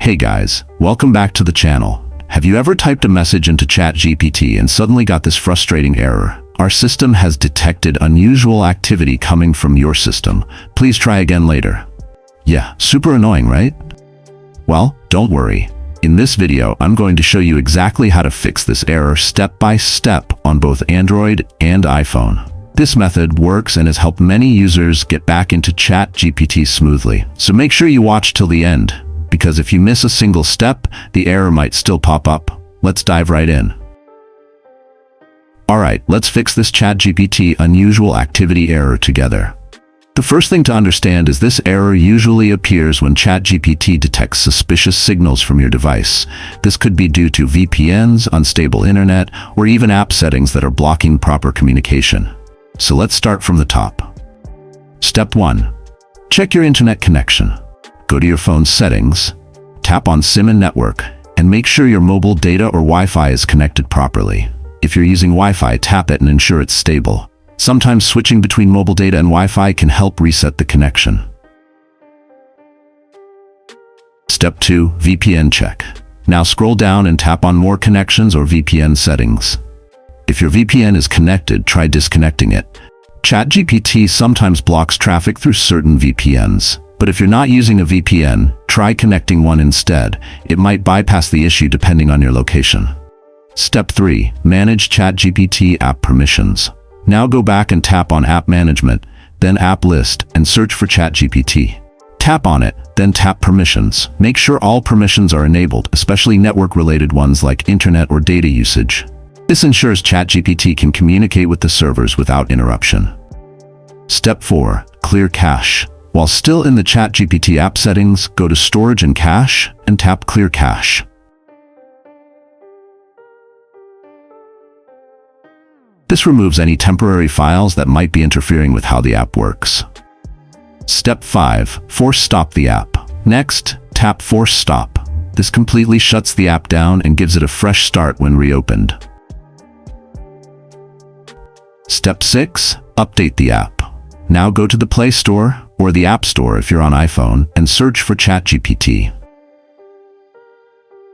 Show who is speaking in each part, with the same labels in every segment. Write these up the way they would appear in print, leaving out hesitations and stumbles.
Speaker 1: Hey guys, welcome back to the channel. Have you ever typed a message into ChatGPT and suddenly got this frustrating error? Our system has detected unusual activity coming from your system. Please try again later. Yeah, super annoying, right? Well, don't worry. In this video, I'm going to show you exactly how to fix this error step by step on both Android and iPhone. This method works and has helped many users get back into ChatGPT smoothly. So make sure you watch till the end, because if you miss a single step, the error might still pop up. Let's dive right in. Alright, let's fix this ChatGPT unusual activity error together. The first thing to understand is this error usually appears when ChatGPT detects suspicious signals from your device. This could be due to VPNs, unstable internet, or even app settings that are blocking proper communication. So let's start from the top. Step 1. Check your internet connection. Go to your phone's settings, tap on SIM and network, and make sure your mobile data or Wi-Fi is connected properly. If you're using Wi-Fi, tap it and ensure it's stable. Sometimes switching between mobile data and Wi-Fi can help reset the connection. Step 2. VPN check. Now scroll down and tap on More Connections or VPN settings. If your VPN is connected, try disconnecting it. ChatGPT sometimes blocks traffic through certain VPNs. But if you're not using a VPN, try connecting one instead. It might bypass the issue depending on your location. Step 3. Manage ChatGPT app permissions. Now go back and tap on App Management, then App List, and search for ChatGPT. Tap on it, then tap Permissions. Make sure all permissions are enabled, especially network-related ones like internet or data usage. This ensures ChatGPT can communicate with the servers without interruption. Step 4. Clear cache. While still in the ChatGPT app settings, go to Storage and Cache and tap Clear Cache. This removes any temporary files that might be interfering with how the app works. Step 5. Force stop the app. Next, tap Force Stop. This completely shuts the app down and gives it a fresh start when reopened. Step 6. Update the app. Now go to the Play Store or the App Store if you're on iPhone and search for ChatGPT.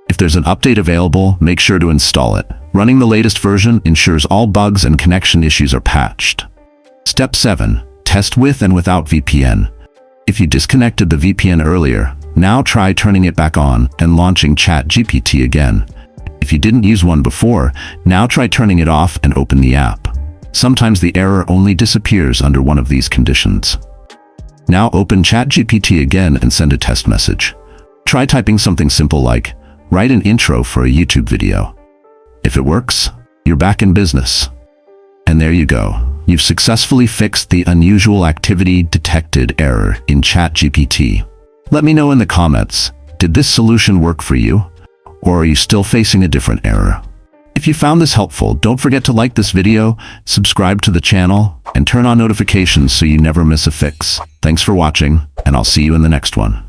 Speaker 1: If there's an update available, make sure to install it. Running the latest version ensures all bugs and connection issues are patched. Step 7. Test with and without VPN. If you disconnected the VPN earlier, now try turning it back on and launching ChatGPT again. If you didn't use one before, now try turning it off and open the app. Sometimes the error only disappears under one of these conditions. Now open ChatGPT again and send a test message. Try typing something simple like, "Write an intro for a YouTube video." If it works, you're back in business. And there you go. You've successfully fixed the unusual activity detected error in ChatGPT. Let me know in the comments, did this solution work for you? Or are you still facing a different error? If you found this helpful, don't forget to like this video, subscribe to the channel, and turn on notifications so you never miss a fix. Thanks for watching, and I'll see you in the next one.